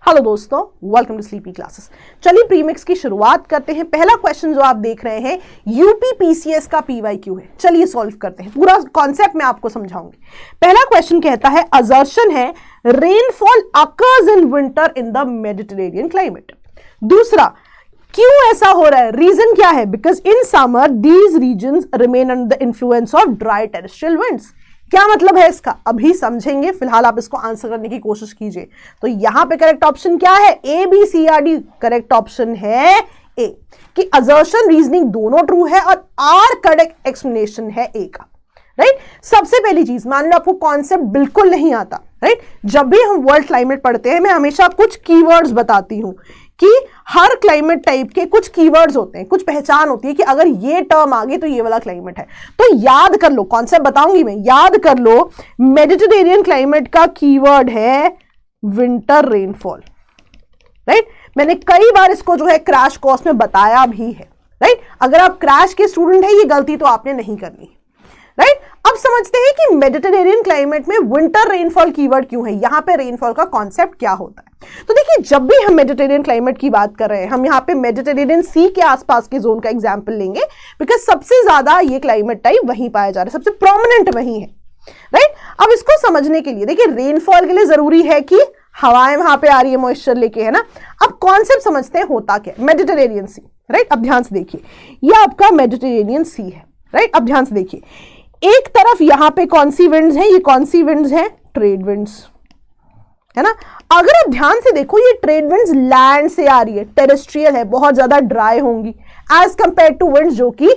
Hello दोस्तों, welcome to sleepy classes. चलिए premix की शुरुआत करते हैं। पहला क्वेश्चन जो आप देख रहे हैं यूपीपीसीएस का पीवाईक्यू है। चलिए सॉल्व करते हैं, पूरा कॉन्सेप्ट मैं आपको समझाऊंगी। पहला क्वेश्चन कहता है असर्शन है rainfall occurs in winter in the Mediterranean climate. दूसरा, क्यों ऐसा हो रहा है, रीजन क्या है? Because in summer these regions remain under the influence of dry terrestrial winds. क्या मतलब है इसका, अभी समझेंगे। फिलहाल आप इसको आंसर करने की कोशिश कीजिए। तो यहां पे करेक्ट ऑप्शन क्या है? ए, बी, सी या डी। करेक्ट ऑप्शन है ए, कि असर्शन रीजनिंग दोनों ट्रू है और आर करेक्ट एक्सप्लेनेशन है ए का। राइट। सबसे पहली चीज, मान लो आपको कॉन्सेप्ट बिल्कुल नहीं आता। राइट। जब भी हम वर्ल्ड क्लाइमेट पढ़ते हैं, मैं हमेशा कुछ कीवर्ड्स बताती हूं कि हर क्लाइमेट टाइप के कुछ कीवर्ड्स होते हैं, कुछ पहचान होती है कि अगर ये टर्म आ गई तो ये वाला क्लाइमेट है। तो याद कर लो, कॉन्सेप्ट बताऊंगी मैं, याद कर लो। मेडिटेरेनियन क्लाइमेट का कीवर्ड है विंटर रेनफॉल। राइट। मैंने कई बार इसको जो है क्रैश कोर्स में बताया भी है। राइट। अगर आप क्रैश के स्टूडेंट हैं, ये गलती तो आपने नहीं करनी। राइट। अब समझते हैं कि मेडिटेरेनियन क्लाइमेट में विंटर रेनफॉल कीवर्ड क्यों है, यहां पे रेनफॉल का कॉन्सेप्ट क्या होता है। तो देखिए, जब भी हम मेडिटेरेनियन क्लाइमेट की बात कर रहे हैं, हम यहां पे मेडिटेरेनियन सी के आसपास के जोन का एग्जांपल लेंगे, बिकॉज सबसे ज्यादा ये क्लाइमेट टाइप वहीं पाया जा रहा है, सबसे प्रोमिनेंट वहीं है। राइट। अब इसको समझने के लिए देखिए, रेनफॉल के लिए जरूरी है कि हवाएं वहां पे आ रही है मॉइस्चर लेके, है ना। अब कॉन्सेप्ट समझते हैं होता क्या, मेडिटेरेनियन सी। राइट। अब ध्यान से देखिए, ये आपका मेडिटेरेनियन सी है। राइट। अब ध्यान से देखिए, एक तरफ यहां पे कौन सी विंड्स है, ये कौन सी विंड्स है? ट्रेड विंड्स, है ना। अगर आप ध्यान से देखो, ये ट्रेड विंड्स लैंड से आ रही है, टेरेस्ट्रियल है, बहुत ज्यादा ड्राई होंगी एज कंपेयर टू विंड्स जो कि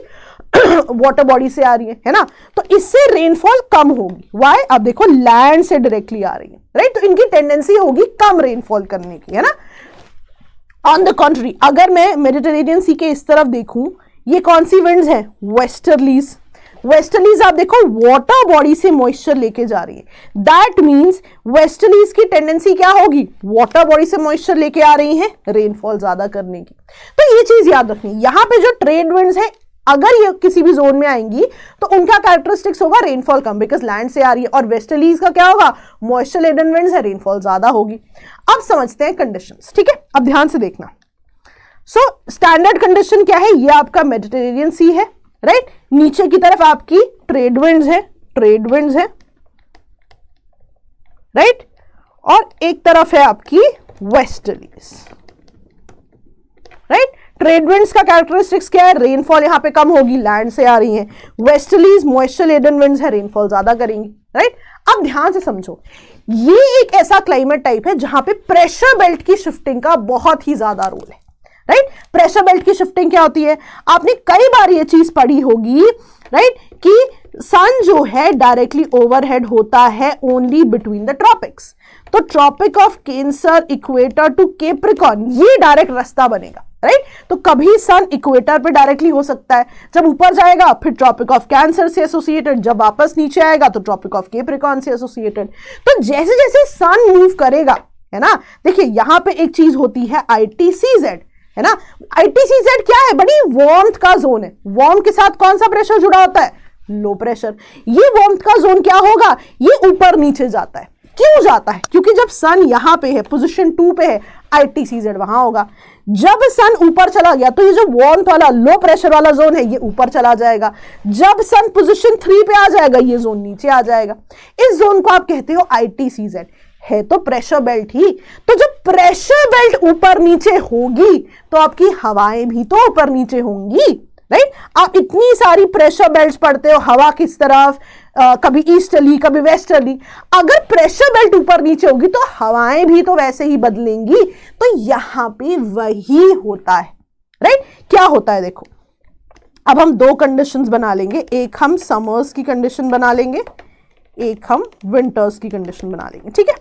वाटर बॉडी से आ रही है ना। तो इससे रेनफॉल कम होगी। वाई? अब देखो, लैंड से डायरेक्टली आ रही है। राइट। तो इनकी टेंडेंसी होगी कम रेनफॉल करने की, है ना। ऑन द कॉन्ट्री, अगर मैं मेडिटेरेनियन सी के इस तरफ देखूं, ये कौन सी विंड्स है? वेस्टर्लीज। वेस्टर्लीज आप देखो वाटर बॉडी से मॉइस्चर लेके जा रही है। दैट मींस वेस्टर्लीज की टेंडेंसी क्या होगी? वाटर बॉडी से मॉइस्चर लेके आ रही है रेनफॉल ज्यादा करने की। तो ये चीज याद रखनी, यहां पे जो ट्रेड विंड्स है, अगर ये किसी भी जोन में आएंगी तो उनका कैरेक्टरिस्टिक्स होगा रेनफॉल कम, बिकॉज लैंड से आ रही है। और वेस्टर्लीज का क्या होगा? मॉइस्चर लेडन विंड्स है, रेनफॉल ज्यादा होगी। अब समझते हैं कंडीशंस। ठीक है, अब ध्यान से देखना। सो स्टैंडर्ड कंडीशन क्या है? ये आपका मेडिटेरेनियन सी है। राइट। नीचे की तरफ आपकी ट्रेड विंड्स है, ट्रेड विंड्स है। राइट। और एक तरफ है आपकी वेस्टर्लीज। राइट। ट्रेड विंड्स का कैरेक्टरिस्टिक्स क्या है? रेनफॉल यहां पे कम होगी, लैंड से आ रही है। वेस्टर्लीज मॉइस्चर लेडन विंड्स है, रेनफॉल ज्यादा करेंगी। राइट। अब ध्यान से समझो, ये एक ऐसा क्लाइमेट टाइप है जहां पे प्रेशर बेल्ट की शिफ्टिंग का बहुत ही ज्यादा रोल है। राइट। प्रेशर बेल्ट की शिफ्टिंग क्या होती है? आपने कई बार ये चीज पढ़ी होगी। राइट। कि सन जो है डायरेक्टली ओवरहेड होता है ओनली बिटवीन द ट्रॉपिक्स। तो tropic of cancer, equator to Capricorn, ये डायरेक्ट रास्ता बनेगा। राइट। तो कभी सन इक्वेटर पे डायरेक्टली हो सकता है, जब ऊपर जाएगा फिर ट्रॉपिक ऑफ कैंसर से एसोसिएटेड, जब वापस नीचे आएगा तो ट्रॉपिक ऑफ कैप्रिकॉर्न से एसोसिएटेड। तो जैसे जैसे सन मूव करेगा, है ना। देखिए, यहां पे एक चीज होती है ITCZ, है ना। ITCZ क्या है? बड़ी वार्मथ का जोन है। वार्म के साथ कौन सा प्रेशर जुड़ा होता है? Low pressure. ये वार्मथ का जोन क्या होगा? ये ऊपर नीचे जाता है। क्यों जाता है? क्योंकि जब सन यहां पे है, पोजीशन 2 पे है, ITCZ वहां होगा। जब सन ऊपर चला गया तो ये जो वार्मथ वाला लो प्रेशर वाला जोन है, ये ऊपर चला जाएगा। जब सन पोजीशन 3 पे आ जाएगा, ये जोन नीचे आ जाएगा। इस जोन को आप कहते हो ITCZ। है तो प्रेशर बेल्ट ही। तो जब प्रेशर बेल्ट ऊपर नीचे होगी तो आपकी हवाएं भी तो ऊपर नीचे होंगी। राइट। आप इतनी सारी प्रेशर बेल्ट्स पढ़ते हो, हवा किस तरफ, कभी ईस्टर्ली कभी वेस्टर्ली। अगर प्रेशर बेल्ट ऊपर नीचे होगी तो हवाएं भी तो वैसे ही बदलेंगी। तो यहां पे वही होता है। राइट। क्या होता है देखो, अब हम दो कंडीशंस बना लेंगे। एक हम समर्स की कंडीशन बना लेंगे, एक हम विंटर्स की कंडीशन बना लेंगे। ठीक है।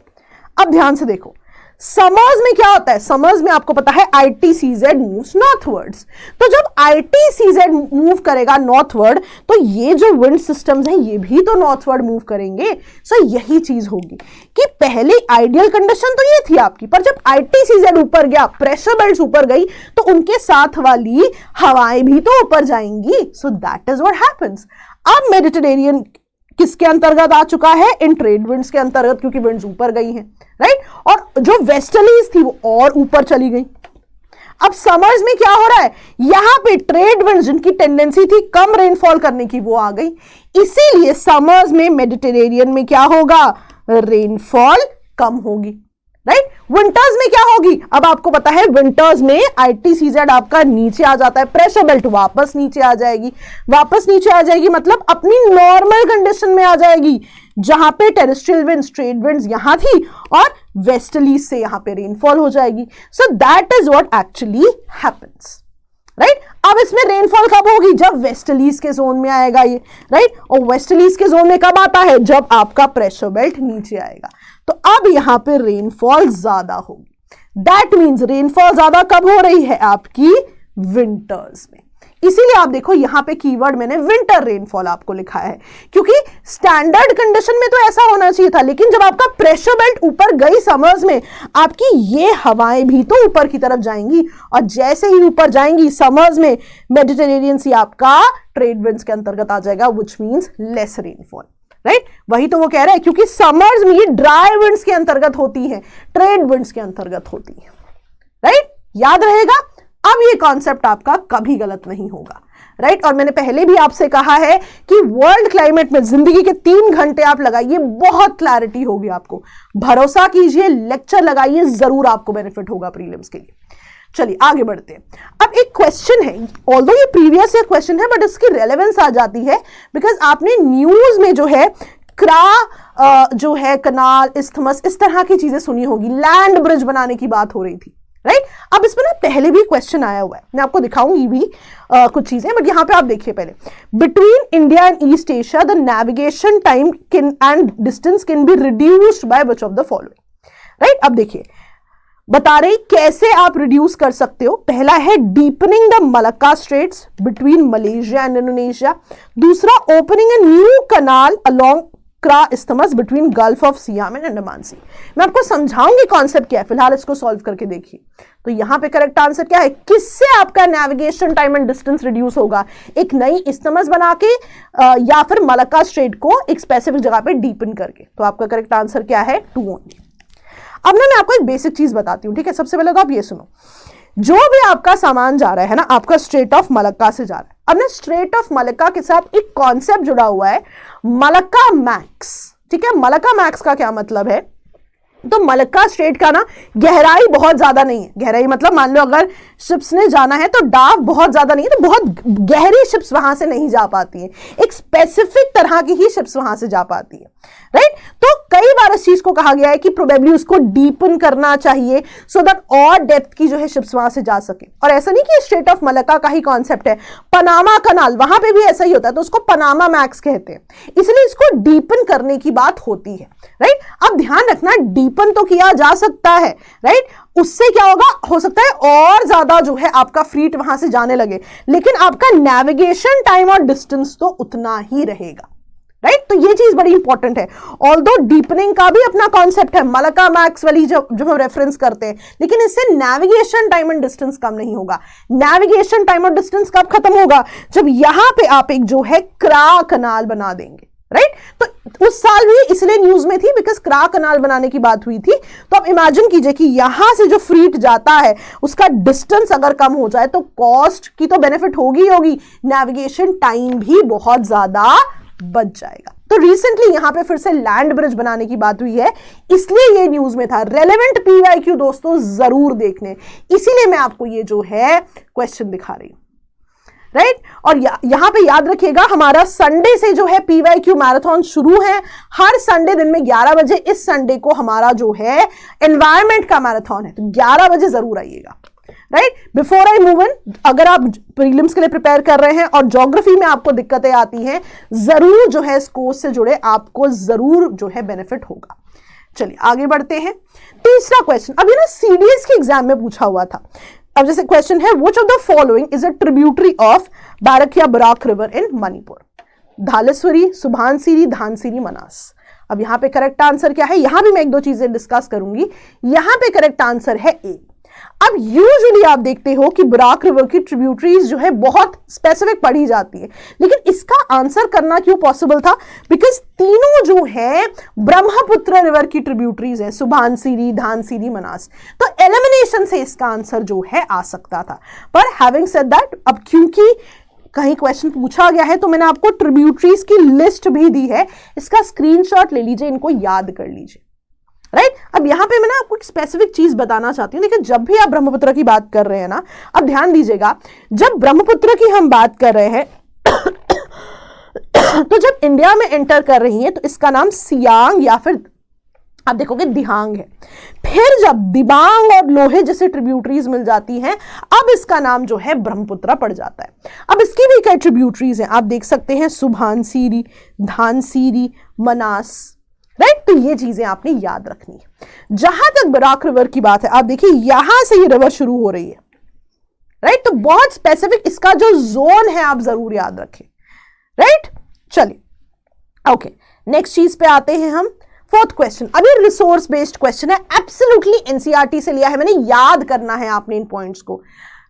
अब ध्यान से देखो, समर्स में क्या होता है? समर्स में आपको पता है ITCZ मूव्स नॉर्थवर्ड्स। तो जब ITCZ मूव करेगा नॉर्थवर्ड, तो ये जो विंड सिस्टम्स हैं ये भी तो नॉर्थवर्ड मूव करेंगे। सो यही चीज होगी कि पहले आइडियल कंडीशन तो ये थी आपकी, पर जब ITCZ ऊपर गया, प्रेशर बेल्ट्स ऊपर गई, तो उनके साथ वाली हवाएं भी तो ऊपर जाएंगी। So that is what happens. अब मेडिटेरेनियन किसके अंतर्गत आ चुका है? इन ट्रेड विंड्स के अंतर्गत, क्योंकि विंड्स ऊपर गई हैं, राइट। और जो वेस्टर्लीज थी वो और ऊपर चली गई। अब समर्स में क्या हो रहा है? यहां पे ट्रेड विंड्स जिनकी टेंडेंसी थी कम रेनफॉल करने की वो आ गई, इसीलिए समर्स में मेडिटेरेनियन में क्या होगा? रेनफॉल कम होगी, राइट। विंटर्स में क्या होगी? अब आपको पता है विंटर्स में ITCZ आपका नीचे आ जाता है, प्रेशर बेल्ट वापस नीचे आ जाएगी। वापस नीचे आ जाएगी मतलब अपनी नॉर्मल कंडीशन में आ जाएगी, जहां पे टेरेस्ट्रियल विंड्स, ट्रेड विंड्स यहां थी और वेस्टर्लीज से यहां पे रेनफॉल हो जाएगी। So that is what actually happens, right. अब इसमें रेनफॉल कब होगी? जब वेस्टर्लीज के जोन में आएगा ये, राइट। और वेस्टर्लीज के जोन में कब आता है? जब आपका प्रेशर बेल्ट नीचे आएगा। तो अब यहां पे रेनफॉल ज्यादा होगी। दैट मींस रेनफॉल ज्यादा कब हो रही है? आपकी विंटर्स में। इसीलिए आप देखो यहां पे कीवर्ड मैंने विंटर रेनफॉल आपको लिखा है, क्योंकि स्टैंडर्ड कंडीशन में तो ऐसा होना चाहिए था, लेकिन जब आपका प्रेशर बेल्ट ऊपर गई समर्स में, आपकी ये हवाएं भी तो ऊपर की तरफ जाएंगी, और जैसे ही ऊपर जाएंगी समर्स में, मेडिटेरेनियन सी आपका ट्रेड विंड्स के अंतर्गत आ जाएगा, which means less rainfall, right. वही तो वो कह रहे हैं, क्योंकि समर्स में ये ड्राई विंड्स के अंतर्गत होती है, ट्रेड विंड्स के अंतर्गत होती है, राइट। याद रहेगा। अब ये कॉन्सेप्ट आपका कभी गलत नहीं होगा, राइट। और मैंने पहले भी आपसे कहा है कि वर्ल्ड क्लाइमेट में जिंदगी के 3 घंटे आप लगाइए, बहुत क्लैरिटी होगी आपको। भरोसा कीजिए, लेक्चर लगाइए, जरूर आपको बेनिफिट होगा प्रीलिम्स के लिए। चलिए आगे बढ़ते हैं। अब एक क्वेश्चन है, ऑल्दो ये प्रीवियस ईयर क्वेश्चन है, बट इसकी रेलेवेंस आ जाती है बिकॉज आपने न्यूज में जो है क्रा जो है कनाल, इस्थमस, इस तरह की चीजें सुनी होगी, लैंड ब्रिज बनाने की बात हो रही थी, राइट। अब इसमें ना पहले भी क्वेश्चन आया हुआ है, मैं आपको दिखाऊंगी भी कुछ चीजें, बट यहां पे आप देखिए पहले, between India and east Asia the navigation time and distance can be reduced by which of the following, right. अब देखिए बता रही कैसे आप रिड्यूस कर सकते हो। पहला है deepening the Malacca Straits between Malaysia and Indonesia. दूसरा opening a new canal along Kra Isthmus between Gulf of Siam and Andaman Sea. मैं आपको समझाऊंगी कॉन्सेप्ट क्या है, फिलहाल इसको सॉल्व करके देखिए। तो यहां पे करेक्ट आंसर क्या है? किससे आपका navigation time and distance reduce होगा? एक नई इस्थमस बना के या फिर मलक्का स्ट्रेट को एक स्पेसिफिक जगह पे डीपन करके। तो आपका करेक्ट आंसर क्या है? 2 ओनली। अब ना मैं आपको एक बेसिक चीज बताती हूँ, ठीक है। सबसे पहले तो आप ये सुनो, जो भी आपका सामान जा रहा है ना, आपका स्ट्रेट ऑफ मलक्का से जा रहा है। अब ना स्ट्रेट ऑफ मलक्का के साथ एक कॉन्सेप्ट जुड़ा हुआ है, मलक्का मैक्स, ठीक है। मलक्का मैक्स का क्या मतलब है? तो मलक्का स्ट्रेट का ना गहराई बहुत ज्यादा नहीं है। गहराई मतलब मान लो अगर शिप्स ने जाना है तो डाव बहुत ज्यादा नहीं है, तो बहुत गहरी शिप्स वहां से नहीं जा पाती है, एक स्पेसिफिक तरह की ही शिप्स वहां से जा पाती है, राइट। तो कई बार इस चीज को कहा गया है कि प्रोबेबली उसको डीपन करना चाहिए सो दैट और डेप्थ की जो है शिप्स वहां से जा सके। और ऐसा नहीं कि स्ट्रेट ऑफ मलक्का का ही कॉन्सेप्ट है, पनामा कनाल वहां पे भी ऐसा ही होता है, तो उसको पनामा मैक्स कहते हैं, इसलिए इसको डीपन करने की बात होती है, राइट। अब ध्यान रखना, डीपन तो किया जा सकता है, राइट। उससे क्या होगा? हो सकता है और ज्यादा जो है आपका फ्लीट वहां से जाने लगे, लेकिन आपका नेविगेशन टाइम और डिस्टेंस तो उतना ही रहेगा, राइट। तो ये चीज बड़ी इंपॉर्टेंट है। ऑल्दो डीपनिंग का भी अपना कॉन्सेप्ट है, मलक्का मैक्स वाली जो हम रेफरेंस करते हैं, लेकिन इससे नेविगेशन टाइम एंड डिस्टेंस कम नहीं होगा। नेविगेशन टाइम और डिस्टेंस कब खत्म होगा? जब यहां पे आप एक जो है क्रा कनाल बना देंगे, राइट। तो उस साल भी इसलिए न्यूज में थी बिकॉज क्रा कनाल बनाने की बात हुई थी। तो आप इमेजिन कीजिए कि यहां से जो फ्लीट जाता है उसका डिस्टेंस अगर कम हो जाए तो कॉस्ट की तो बेनिफिट होगी ही होगी, नेविगेशन टाइम भी बहुत ज्यादा बच जाएगा। तो रिसेंटली यहां पे फिर से लैंड ब्रिज बनाने की बात हुई है, इसलिए ये न्यूज में था। रेलेवेंट पीवाईक्यू दोस्तों जरूर देखने, इसीलिए मैं आपको ये जो है क्वेश्चन दिखा रही हूं, राइट। और यहां पे याद रखिएगा, हमारा संडे से जो है पीवाईक्यू मैराथन शुरू है, हर संडे दिन में 11 बजे। इस संडे को हमारा जो है एनवायरमेंट का मैराथन है, तो 11 बजे जरूर आइएगा, right. Before I move in, अगर आप प्रीलिम्स के लिए प्रिपेयर कर रहे हैं और ज्योग्राफी में आपको दिक्कतें आती हैं, जरूर जो है इस कोर्स से जुड़े, आपको जरूर जो है बेनिफिट होगा। चलिए आगे बढ़ते हैं। तीसरा क्वेश्चन अभी ना सीडीएस के एग्जाम में पूछा हुआ था। अब जैसे क्वेश्चन है, which of the following is a tributary of बारक या Barack river in Manipur? धालेश्वरी, Subansiri, धानसिरी, मनास। अब यहां पे करेक्ट आंसर क्या है? यहां भी मैं 1-2 चीजें डिस्कस करूंगी। यहां पे करेक्ट आंसर है ए। अब यूजुअली आप देखते हो कि बराक रिवर की ट्रिब्यूटरीज जो है बहुत स्पेसिफिक पढ़ी जाती है, लेकिन इसका आंसर करना क्यों पॉसिबल था? बिकॉज तीनों जो है ब्रह्मपुत्र रिवर की ट्रिब्यूटरीज है, सुबनसिरी, धानसिरी, मनास। तो एलिमिनेशन से इसका आंसर जो है आ सकता था। पर हैविंग सेड दैट, अब क्योंकि कहीं क्वेश्चन पूछा गया है तो मैंने आपको ट्रिब्यूटरीज की लिस्ट भी दी है, इसका स्क्रीनशॉट ले लीजिए, इनको याद कर लीजिए। राइट अब यहां पे मैं ना आपको एक स्पेसिफिक चीज बताना चाहती हूं। देखिए, जब भी आप ब्रह्मपुत्र की बात कर रहे हैं ना, अब ध्यान दीजिएगा, जब ब्रह्मपुत्र की हम बात कर रहे हैं तो जब इंडिया में एंटर कर रही है तो इसका नाम सियांग या फिर आप देखोगे दिहांग है। फिर जब दिबांग और लोहे जैसे ट्रिब्यूटरीज मिल जाती हैं, अब इसका नाम जो है ब्रह्मपुत्र पड़ जाता है। अब इसकी भी कई ट्रिब्यूटरीज हैं, आप देख सकते हैं, सुबनसिरी, धानसिरी, मनास। राइट तो ये चीजें आपने याद रखनी है। जहां तक बराक रिवर की बात है, आप देखिए यहां से ये रिवर शुरू हो रही है। राइट तो बहुत स्पेसिफिक इसका जो जोन है आप जरूर याद रखें। राइट चलिए ओके, नेक्स्ट चीज पे आते हैं हम। फोर्थ क्वेश्चन, अब ये रिसोर्स बेस्ड क्वेश्चन है, एब्सोल्युटली एनसीईआरटी से लिया है मैंने, याद करना है आपने इन पॉइंट्स को।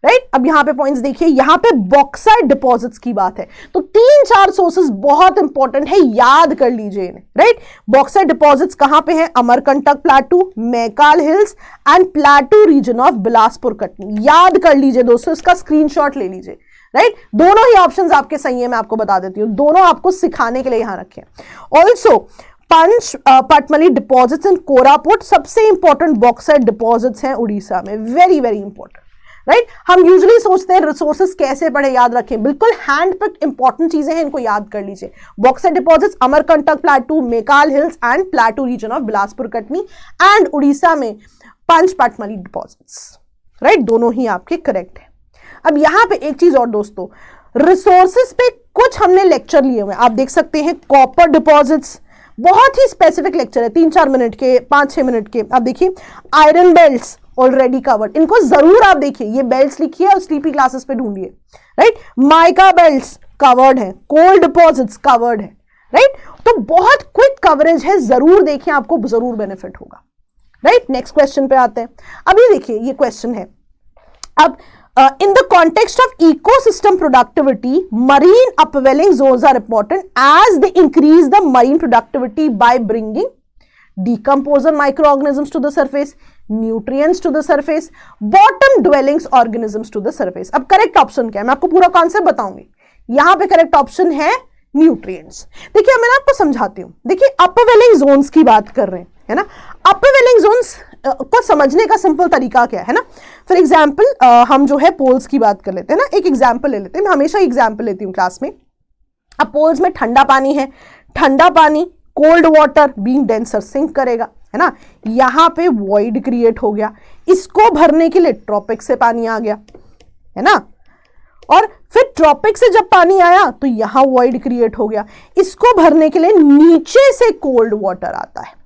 राइट अब यहां पे पॉइंट्स देखिए, यहां पे बॉक्साइट डिपॉजिट्स की बात है, तो 3-4 सोर्सेस बहुत इंपॉर्टेंट है, याद कर लीजिए इन्हें। राइट बॉक्साइट डिपॉजिट्स कहां पे है? Amarkantak plateau, Maikal hills and plateau region of Bilaspur Katni. याद कर लीजिए दोस्तों, इसका स्क्रीनशॉट ले लीजिए। राइट दोनों ही ऑप्शंस आपके सही है, मैं आपको बता देती हूं, दोनों आपको सिखाने के लिए यहां रखे। Also Panchpatmali deposits in Koraput, सबसे इंपॉर्टेंट बॉक्साइट डिपॉजिट्स हैं उड़ीसा में, वेरी वेरी इंपॉर्टेंट। राइट हम यूजुअली सोचते हैं रिसोर्सेस कैसे पढ़े, याद रखें, बिल्कुल हैंड पिक इंपॉर्टेंट चीजें हैं, इनको याद कर लीजिए। Bauxite deposits Amarkantak plateau, Maikal hills and plateau region of Bilaspur Katni, and Orissa में पंच पटमली डिपॉजिट्स। राइट दोनों ही आपके करेक्ट है। अब यहां पे एक चीज और दोस्तों, रिसोर्सेस पे कुछ हमने लेक्चर लिए हुए, आप देख सकते हैं कॉपर डिपॉजिट्स, बहुत ही स्पेसिफिक लेक्चर है, 3-4 मिनट के, 5-6 मिनट के। आप देखिए आयरन बेल्ट्स ऑलरेडी कवर्ड, इनको जरूर आप देखिए, ये बेल्ट्स लिखिए और स्लीपी क्लासेस पे ढूंढिए। राइट माइका बेल्ट्स कवर्ड है, कोल डिपॉजिट्स कवर्ड है। राइट तो बहुत क्विक कवरेज है, जरूर देखिए, आपको जरूर बेनिफिट होगा। राइट नेक्स्ट क्वेश्चन पे आते हैं। अब ये देखिए, ये क्वेश्चन है, अब in the context of ecosystem productivity, marine upwelling zones are important as they increase the marine productivity by bringing decomposer microorganisms to the surface, nutrients to the surface, bottom dwellings organisms to the surface. अब correct option क्या है, मैं आपको पूरा concept बताऊंगी। यहां पे correct option है न्यूट्रिएंट्स। देखिए मैं आपको समझाती हूं, देखिए अपवेलिंग जोन्स की बात कर रहे हैं, है ना। अपवेलिंग जोन्स को समझने का सिंपल तरीका क्या है ना, फॉर एग्जाम्पल हम जो है पोल्स की बात कर लेते हैं ना, एक एग्जाम्पल ले लेते हैं, मैं हमेशा एग्जाम्पल लेती हूँ क्लास में। अब पोल्स में ठंडा पानी है, ठंडा पानी cold water being denser sink करेगा, है ना। यहां पे वॉइड क्रिएट हो गया, इसको भरने के लिए ट्रॉपिक से पानी आ गया, है ना, और फिर ट्रॉपिक से जब पानी आया तो यहां वॉइड क्रिएट हो गया, इसको भरने के लिए नीचे से कोल्ड वाटर आता है।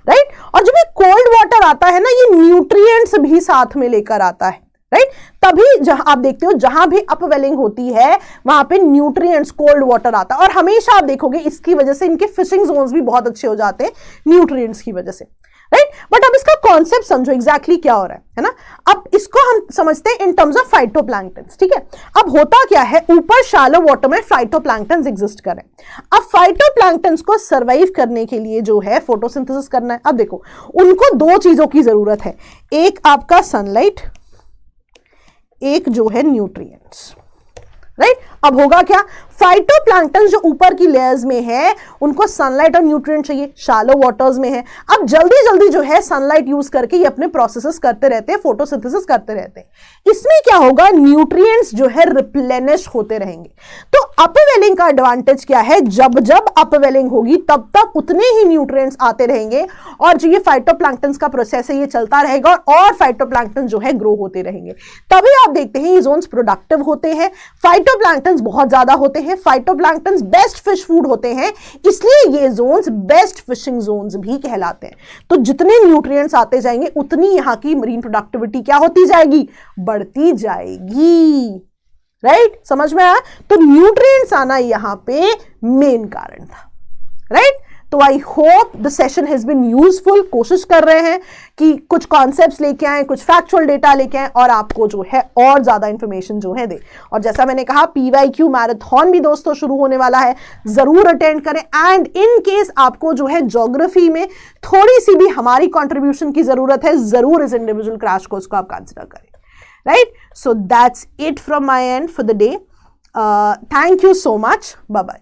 राइट और जब ये कोल्ड वाटर आता है ना, ये न्यूट्रिएंट्स भी साथ में लेकर आता है। राइट तभी जहां आप देखते हो, जहां भी अपवेलिंग होती है वहां पे न्यूट्रिएंट्स कोल्ड वाटर आता है, और हमेशा आप देखोगे इसकी वजह से इनके फिशिंग जोन्स भी बहुत अच्छे हो जाते हैं न्यूट्रिएंट्स की वजह से। राइट बट अब इसका कॉन्सेप्ट समझो एग्जैक्टली क्या हो रहा है ना। अब इसको हम समझते हैं इन टर्म्स ऑफ फाइटोप्लैंक्टन्स, ठीक है। अब होता क्या है, ऊपर शैलो वाटर में फाइटोप्लैंक्टन्स एग्जिस्ट कर रहे हैं। अब फाइटोप्लैंक्टन्स को सर्वाइव करने के लिए जो है फोटोसिंथेसिस करना है। अब देखो उनको 2 चीजों की जरूरत है, एक आपका सनलाइट, एक जो है न्यूट्रिएंट्स। राइट अब होगा क्या, फाइटोप्लैंक्टन जो ऊपर की लेयर्स में है उनको सनलाइट और न्यूट्रिएंट चाहिए, शैलो वाटर्स में है। अब जल्दी जल्दी जो है सनलाइट यूज करके ये अपने प्रोसेसेस करते रहते हैं, फोटोसिंथेसिस करते रहते हैं। इसमें क्या होगा, न्यूट्रिएंट्स जो है रिप्लेनिश होते रहेंगे। तो अपवेलिंग का एडवांटेज क्या है, जब जब अपवेलिंग होगी तब तक उतने ही न्यूट्रिएंट्स आते रहेंगे, और जो ये फाइटोप्लैंक्टन का प्रोसेस है ये चलता रहेगा, और फाइटोप्लैंक्टन जो है ग्रो होते रहेंगे। तभी आप देखते हैं ये जोन्स प्रोडक्टिव होते हैं, फाइटोप्लैंक्टन बहुत ज्यादा होते हैं, फाइटोप्लैंक्टन बेस्ट फिश फूड होते हैं, इसलिए ये जोन्स बेस्ट फिशिंग जोन्स भी कहलाते हैं। तो जितने न्यूट्रिएंट्स आते जाएंगे उतनी यहां की मरीन प्रोडक्टिविटी क्या होती जाएगी, बढ़ती जाएगी। राइट समझ में आया। तो न्यूट्रिएंट्स आना यहां पे मेन कारण था। राइट तो I hope the session has been useful. कोशिश कर रहे हैं कि कुछ कॉन्सेप्ट्स लेके आए, कुछ फैक्चुअल डेटा लेके आए और आपको जो है और ज्यादा इंफॉर्मेशन जो है दे। और जैसा मैंने कहा PYQ मैराथन भी दोस्तों शुरू होने वाला है, जरूर अटेंड करें। एंड इन केस आपको जो है ज्योग्राफी में थोड़ी सी भी हमारी कंट्रीब्यूशन की जरूरत है, जरूर इस इंडिविजुअल क्रैश कोर्स को आप कंसिडर करें। Right, so that's it from my and for the day. Thank you so much. Bye bye.